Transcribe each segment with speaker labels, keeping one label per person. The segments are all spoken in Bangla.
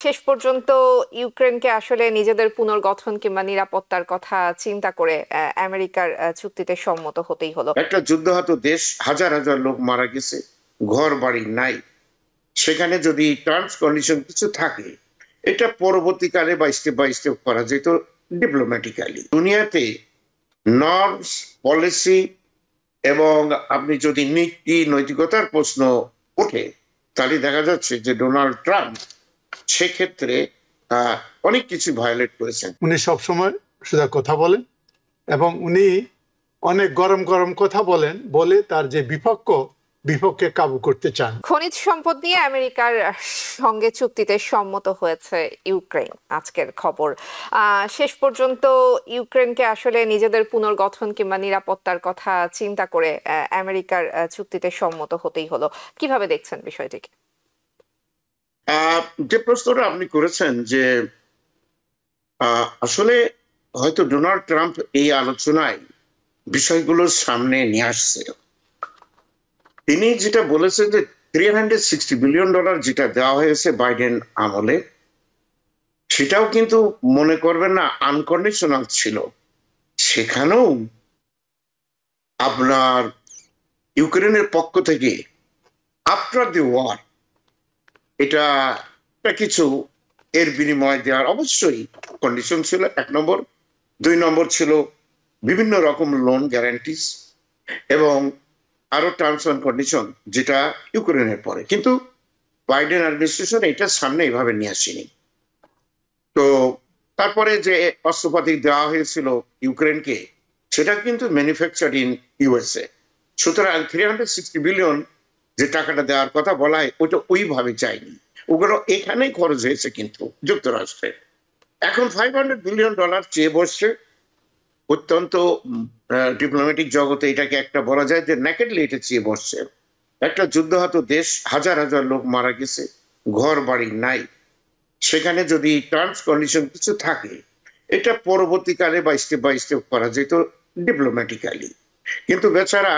Speaker 1: শেষ পর্যন্ত ইউক্রেনকে আসলে নিজেদের পুনর্গঠন কিংবা নিরাপত্তার কথা চিন্তা করে আমেরিকার চুক্তিতে সম্মত হতেই হলো।
Speaker 2: একটা যুদ্ধাহত দেশ, হাজার হাজার লোক মারা গেছে, ঘর বাড়ি নাই। সেখানে যদি টার্মস কন্ডিশন কিছু থাকে, এটা পরবর্তীকালে বা স্টেপ বাই স্টেপ করা যেত ডিপ্লোম্যাটিক্যালি। দুনিয়াতে নর্মস, পলিসি এবং আপনি যদি নীতি নৈতিকতার প্রশ্ন ওঠে, তাহলে দেখা যাচ্ছে যে ডোনাল্ড ট্রাম্প সেক্ষেত্রে অনেক কিছু ভায়োলেট করেছেন।
Speaker 3: উনি সবসময় সোজা কথা বলেন এবং উনি অনেক গরম গরম কথা বলেন, বলে তার যে বিপক্ষে কাবু করতে চান।
Speaker 1: খনিজ সম্পদ নিয়ে আমেরিকার সঙ্গে চুক্তিতে সম্মত হয়েছে ইউক্রেন, আজকের খবর। শেষ পর্যন্ত ইউক্রেনকে আসলে নিজেদের পুনর্গঠন কিংবা নিরাপত্তার কথা চিন্তা করে আমেরিকার চুক্তিতে সম্মত হতেই হলো। কিভাবে দেখছেন বিষয়টিকে?
Speaker 2: যে প্রশ্নটা আপনি করেছেন যে আসলে হয়তো ডোনাল্ড ট্রাম্প এই আলোচনায় বিষয়গুলোর সামনে নিয়ে আসছে। তিনি যেটা বলেছেন যে $360 বিলিয়ন যেটা দেওয়া হয়েছে বাইডেন আমলে, সেটাও কিন্তু মনে করবেন না আনকন্ডিশনাল ছিল। সেখানেও আপনার ইউক্রেনের পক্ষ থেকে আফটার দি ওয়ার এটা কিছু এর বিনিময় দেওয়ার অবশ্যই কন্ডিশন ছিল, 1 নম্বর। 2 নম্বর ছিল বিভিন্ন রকম লোন গ্যারান্টিস এবং আরো টার্মস অ্যান্ড কন্ডিশন, যেটা ইউক্রেনের পরে। কিন্তু বাইডেন অ্যাডমিনিস্ট্রেশন এটা সামনে এইভাবে নিয়ে আসেনি। তো তারপরে যে অস্ত্রপাতি দেওয়া হয়েছিল ইউক্রেনকে, সেটা কিন্তু ম্যানুফ্যাকচার ইন ইউএসএ। সুতরাং 360 বিলিয়ন যে টাকাটা দেওয়ার কথা বলা হয়, ওটা ওইভাবে চাইনি, ওগুলো এখানেই খরচ হয়েছে কিন্তু যুক্তরাষ্ট্রে। এখন $500 বিলিয়ন চেয়ে বসছে। অত্যন্ত ডিপ্লোম্যাটিক জগতে এটাকে একটা বলা যায় যে নেকেডলি এটা চেয়ে বসছে। একটা যুদ্ধাহত দেশ, হাজার হাজার লোক মারা গেছে, ঘর বাড়ি নাই। সেখানে যদি টার্মস কন্ডিশন কিছু থাকে, এটা পরবর্তীকালে বা স্টেপ বাই স্টেপ করা যেত ডিপ্লোম্যাটিক্যালি। কিন্তু বেচারা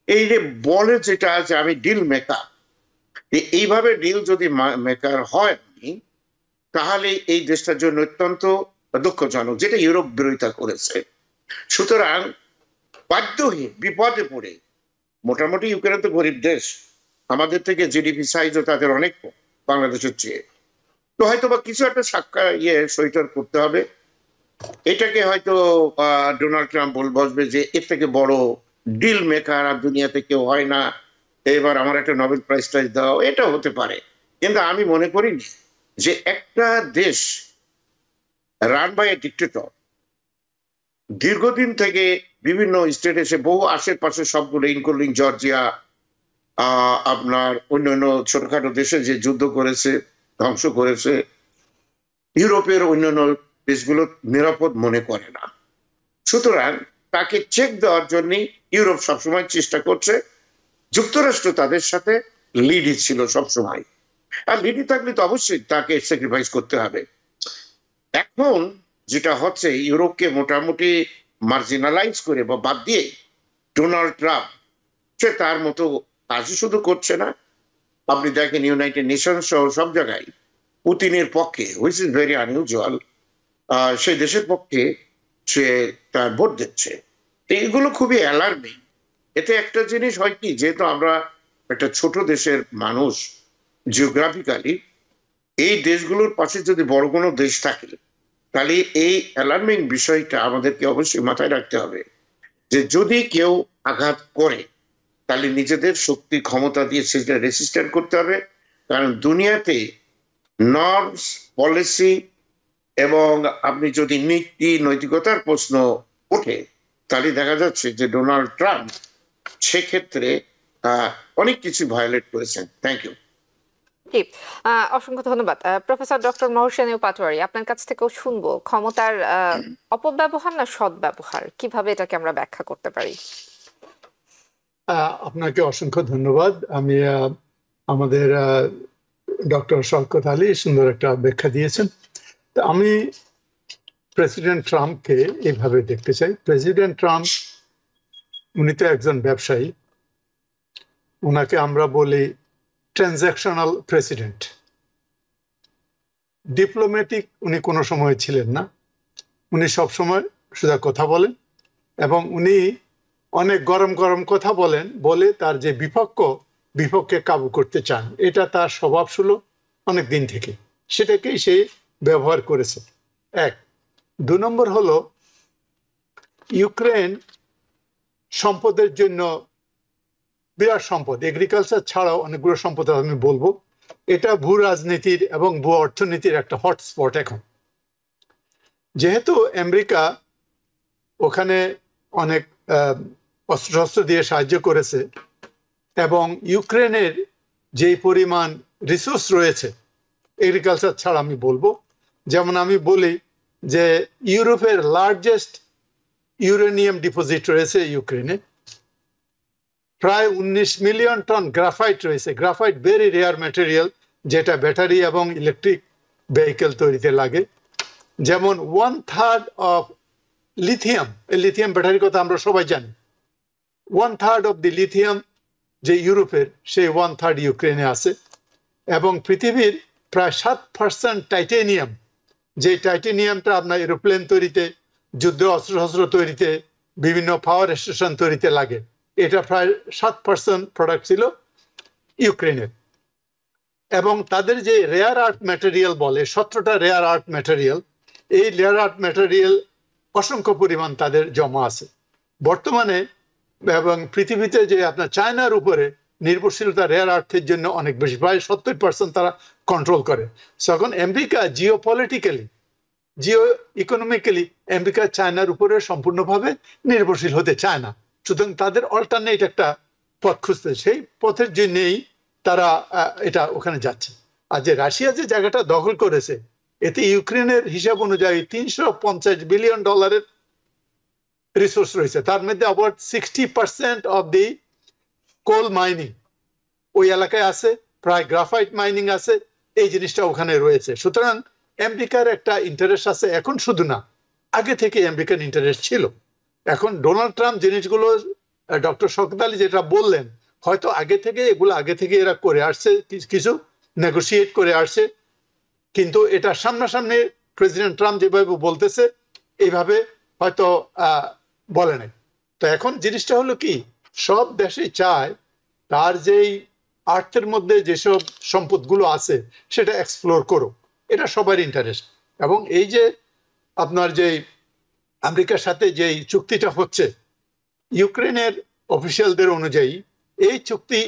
Speaker 2: এই যে বলে যেটা যে আমি ডিল মেকার, এইভাবে ডিল যদি মেকার হয় তাহলে এই দেশটার জন্য অত্যন্ত দুঃখজনক, যেটা ইউরোপ বিরোধিতা করেছে। সুতরাং বাধ্য হয়ে বিপদে পড়ে, মোটামুটি ইউক্রেন তো গরিব দেশ, আমাদের থেকে জিডিপি সাইজও তাদের অনেক বাংলাদেশের চেয়ে, তো হয়তো বা কিছু একটা সইটার করতে হবে। এটাকে হয়তো ডোনাল্ড ট্রাম্প বসবে যে এর থেকে বড় ডিল মেকার আর দুনিয়াতে কেউ হয় না, এবার আমার একটা নোবেল প্রাইজ টাইজ দাও, এটা হতে পারে। কিন্তু আমি মনে করি যে একটা দেশ রান বাই এ ডিক্টেটর দীর্ঘদিন থেকে বিভিন্ন স্টেট এসে বহু আশেপাশে সবগুলো ইনক্লুডিং জর্জিয়া, আপনার অন্যান্য ছোটখাটো দেশে যে যুদ্ধ করেছে, ধ্বংস করেছে, ইউরোপের অন্যান্য দেশগুলো নিরাপদ মনে করে না। সুতরাং তাকে চেক দেওয়ার জন্য ইউরোপ সবসময় চেষ্টা করছে। যুক্তরাষ্ট্র তাদের সাথে লিডি ছিল সবসময়, আর লিডি থাকলে তো অবশ্যই তাকে স্যাক্রিফাইস করতে হবে। এখন যেটা হচ্ছে, ইউরোপকে মোটামুটি মার্জিনালাইজ করে বা বাদ দিয়ে ডোনাল্ড ট্রাম্প সে তার মতো কাজই শুধু করছে না, আপনি দেখেন ইউনাইটেড নেশন সহ সব জায়গায় পুতিনের পক্ষে, হুইচ ইজ ভেরি আনইউজুয়াল, সেই দেশের পক্ষে সে তার ভোট দিচ্ছে। এইগুলো খুবই অ্যালার্মিং। এতে একটা জিনিস হয় কি, যেহেতু আমরা একটা ছোট দেশের মানুষ জিওগ্রাফিক্যালি, এই দেশগুলোর পাশে যদি বড় কোনো দেশ থাকে, তাহলে এই অ্যালার্মিং বিষয়টা আমাদেরকে অবশ্যই মাথায় রাখতে হবে যে যদি কেউ আঘাত করে, তাহলে নিজেদের শক্তি ক্ষমতা দিয়ে সেটা রেসিস্ট্যান্ট করতে হবে। কারণ দুনিয়াতে নর্মস, পলিসি এবং আপনি যদি নীতি নৈতিকতার প্রশ্ন ওঠে, তাহলে দেখা যাচ্ছে যে ডোনাল্ড ট্রাম্প সেক্ষেত্রে অনেক কিছু ভায়োলেট করেছেন। Thank you.
Speaker 1: জি, অসংখ্য ধন্যবাদ প্রফেসর ডক্টর মহসেনীয় পাটোয়ারি। আপনার কাছ থেকেও শুনবো ক্ষমতার অপব্যবহার না সদ্ব্যবহার, কিভাবে এটাকে আমরা ব্যাখ্যা করতে পারি।
Speaker 3: আপনাকে অসংখ্য ধন্যবাদ। আমি আমাদের ডক্টর শওকত আলী সুন্দর একটা ব্যাখ্যা দিয়েছেন। তো আমি প্রেসিডেন্ট ট্রাম্পকে এইভাবে দেখতে চাই। প্রেসিডেন্ট ট্রাম্প উনি তো একজন ব্যবসায়ী, ওনাকে আমরা বলি ট্রানজ্যাকশনাল প্রেসিডেন্ট। ডিপ্লোম্যাটিক উনি কোনো সময় ছিলেন না। উনি সবসময় সোজা কথা বলেন এবং উনি অনেক গরম গরম কথা বলেন, বলে তার যে বিপক্ষে কাবু করতে চান। এটা তার স্বভাব ছিল অনেক দিন থেকে, সেটাকেই সে ব্যবহার করেছে। এক। 2 নম্বর হলো ইউক্রেন সম্পদের জন্য বিরাট সম্পদ, এগ্রিকালচার ছাড়াও অনেকগুলো সম্পদ আমি বলবো। এটা ভূ রাজনীতির এবং ভূ অর্থনীতির একটা হটস্পট এখন। যেহেতু আমেরিকা ওখানে অনেক অস্ত্র দিয়ে সাহায্য করেছে এবং ইউক্রেনের যেই পরিমাণ রিসোর্স রয়েছে এগ্রিকালচার ছাড়া, আমি বলবো, যেমন আমি বলি যে ইউরোপের লার্জেস্ট ইউরেনিয়াম ডিপোজিট রয়েছে ইউক্রেনে, প্রায় 19 মিলিয়ন টন গ্রাফাইট রয়েছে। গ্রাফাইট ভেরি রেয়ার ম্যাটেরিয়াল, যেটা ব্যাটারি এবং ইলেকট্রিক ভেহিকেল তৈরিতে লাগে। যেমন 1/3 অফ লিথিয়াম, এই লিথিয়াম ব্যাটারির কথা আমরা সবাই জানি। 1/3 অফ দি লিথিয়াম যে ইউরোপের, সেই 1/3 ইউক্রেনে আছে। এবং পৃথিবীর প্রায় 7% টাইটেনিয়াম, যে টাইটেনিয়ামটা আপনার এরোপ্লেন তৈরিতে, যুদ্ধ অস্ত্র তৈরিতে, বিভিন্ন পাওয়ার স্টেশন তৈরিতে লাগে, এটা প্রায় 7% প্রোডাক্ট ছিল ইউক্রেনের। এবং তাদের যে রেয়ার আর্থ ম্যাটেরিয়াল বলে, 17টা রেয়ার আর্থ ম্যাটেরিয়াল, এই রেয়ার আর্থ ম্যাটেরিয়াল অসংখ্য পরিমাণ তাদের জমা আছে বর্তমানে। এবং পৃথিবীতে যে আপনার চায়নার উপরে নির্ভরশীলতা রেয়ার আর্থের জন্য অনেক বেশি, প্রায় 70% তারা কন্ট্রোল করে। তখন আমেরিকা জিও ইকোনমিক্যালি আমেরিকা চায়নার উপরে সম্পূর্ণভাবে নির্ভরশীল হতে চায় না। সুতরাং তাদের অল্টারনেট একটা পথ খুঁজতে, সেই পথের জন্যই তারা এটা ওখানে যাচ্ছে। আর যে রাশিয়া যে জায়গাটা দখল করেছে, এতে ইউক্রেনের হিসাব অনুযায়ী $350 বিলিয়ন রিসোর্স রয়েছে। তার মধ্যে about 60% of the coal mining ওই এলাকায় আছে, প্রায় গ্রাফাইট মাইনিং আছে, এই জিনিসটা ওখানে রয়েছে। সুতরাং আমেরিকার একটা ইন্টারেস্ট আছে এখন, শুধু না, আগে থেকে আমেরিকান ইন্টারেস্ট ছিল। এখন ডোনাল্ড ট্রাম্প জিনিসগুলো, ডক্টর শওকত আলী যেটা বললেন, হয়তো আগে থেকে এরা করে আসছে, কিছু নেগোসিয়েট করে আসছে, কিন্তু এটা সামনাসামনি প্রেসিডেন্ট ট্রাম্প যেভাবে বলতেছে এইভাবে হয়তো বলে নাই। তো এখন জিনিসটা হলো কি, সব দেশই চায় তার যেই আর্থের মধ্যে যেসব সম্পদগুলো আছে সেটা এক্সপ্লোর করুক, এটা সবার ইন্টারেস্ট। এবং এই যে আপনার যে আমেরিকার সাথে যেই চুক্তিটা হচ্ছে, ইউক্রেনের অফিসিয়ালদের অনুযায়ী এই চুক্তি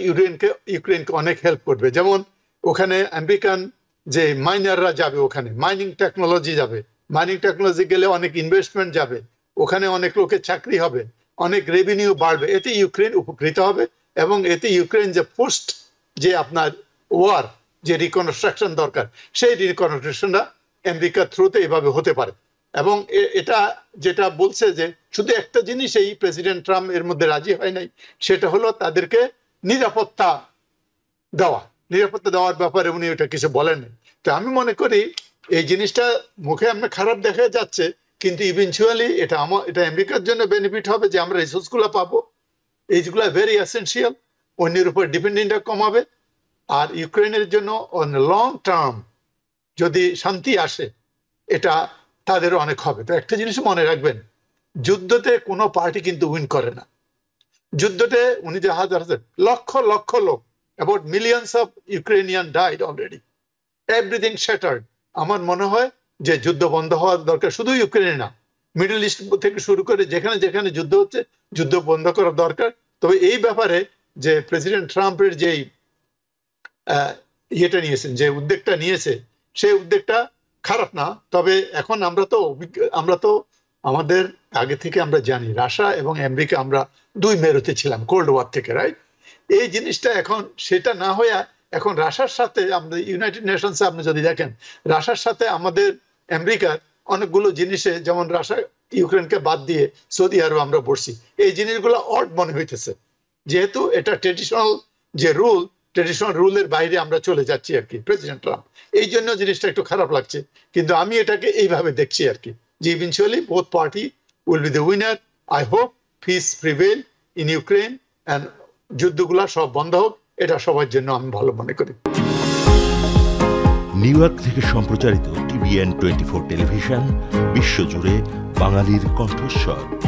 Speaker 3: ইউক্রেনকে অনেক হেল্প করবে। যেমন ওখানে আমেরিকান যে মাইনাররা যাবে, ওখানে মাইনিং টেকনোলজি যাবে, মাইনিং টেকনোলজি গেলে অনেক ইনভেস্টমেন্ট যাবে, ওখানে অনেক লোকের চাকরি হবে, অনেক রেভিনিউ বাড়বে, এতে ইউক্রেন উপকৃত হবে। এবং এতে ইউক্রেন যে পোস্ট যে আপনার ওয়ার যে রিকনস্ট্রাকশন দরকার, সেই রিকনস্ট্রাকশনটা আমেরিকার থ্রুতে এভাবে হতে পারে। এবং এটা যেটা বলছে যে শুধু একটা জিনিসেই প্রেসিডেন্ট ট্রাম্প এর মধ্যে রাজি হয় নাই, সেটা হলো তাদেরকে নিরাপত্তা দেওয়ার ব্যাপারে উনি ওটা কিছু বলেন। তো আমি মনে করি এই জিনিসটা মুখে আমরা খারাপ দেখা যাচ্ছে, কিন্তু ইভেনচুয়ালি এটা আমেরিকার জন্য বেনিফিট হবে, যে আমরা রিসোর্সগুলো পাবো, এইগুলো ভেরি এসেন্সিয়াল, অন্যের উপর ডিপেন্ডেন্টটা কমাবে। আর ইউক্রেনের জন্য অন লং টার্ম যদি শান্তি আসে, এটা তাদের অনেক হবে। তো একটা জিনিস মনে রাখবেন, যুদ্ধতে কোনো পার্টি কিন্তু উইন করে না। যুদ্ধতে উনি যে হাজার লক্ষ লক্ষ লোক, about millions of Ukrainian died already, everything shattered. আমার মনে হয় যে যুদ্ধ বন্ধ হওয়া দরকার, শুধু ইউক্রেনে না, মিডল ইস্ট থেকে শুরু করে যেখানে যেখানে যুদ্ধ হচ্ছে, যুদ্ধ বন্ধ করা দরকার। তবে এই ব্যাপারে যে প্রেসিডেন্ট ট্রাম্পের যেই ইয়েটা নিয়েছেন, যে উদ্যোগটা নিয়েছে, সেই উদ্যোগটা খারাপ না। তবে এখন আমরা তো আমাদের আগে থেকে আমরা জানি রাশিয়া এবং আমেরিকা আমরা দুই মেরুতে ছিলাম কোল্ড ওয়ার থেকে, রাইট? এই জিনিসটা এখন সেটা না হয়ে এখন রাশিয়ার সাথে আমাদের ইউনাইটেড নেশনসে আপনি যদি দেখেন, রাশিয়ার সাথে আমাদের আমেরিকার অনেকগুলো জিনিসে, যেমন রাশিয়া ইউক্রেনকে বাদ দিয়ে সৌদি আরব আমরা বসছি, এই জিনিসগুলো অড মনে হইতেছে, যেহেতু এটা ট্রেডিশনাল যে ট্রেডিশনাল রুলের বাইরে আমরা চলে যাচ্ছি আর কি, প্রেসিডেন্ট ট্রাম্প। এই জন্য জিনিসটা একটু খারাপ লাগছে, কিন্তু আমি এটাকে এইভাবে দেখছি আর কি, যে eventually both party will be the winner. I hope peace prevail in Ukraine and যুদ্ধগুলা সব বন্ধ হোক, এটা সবার জন্য আমি ভালো মনে করি।
Speaker 4: নিউ ইয়র্ক থেকে সম্প্রচারিত TVN 24 টেলিভিশন বিশ্বজুড়ে বাঙালির কণ্ঠস্বর।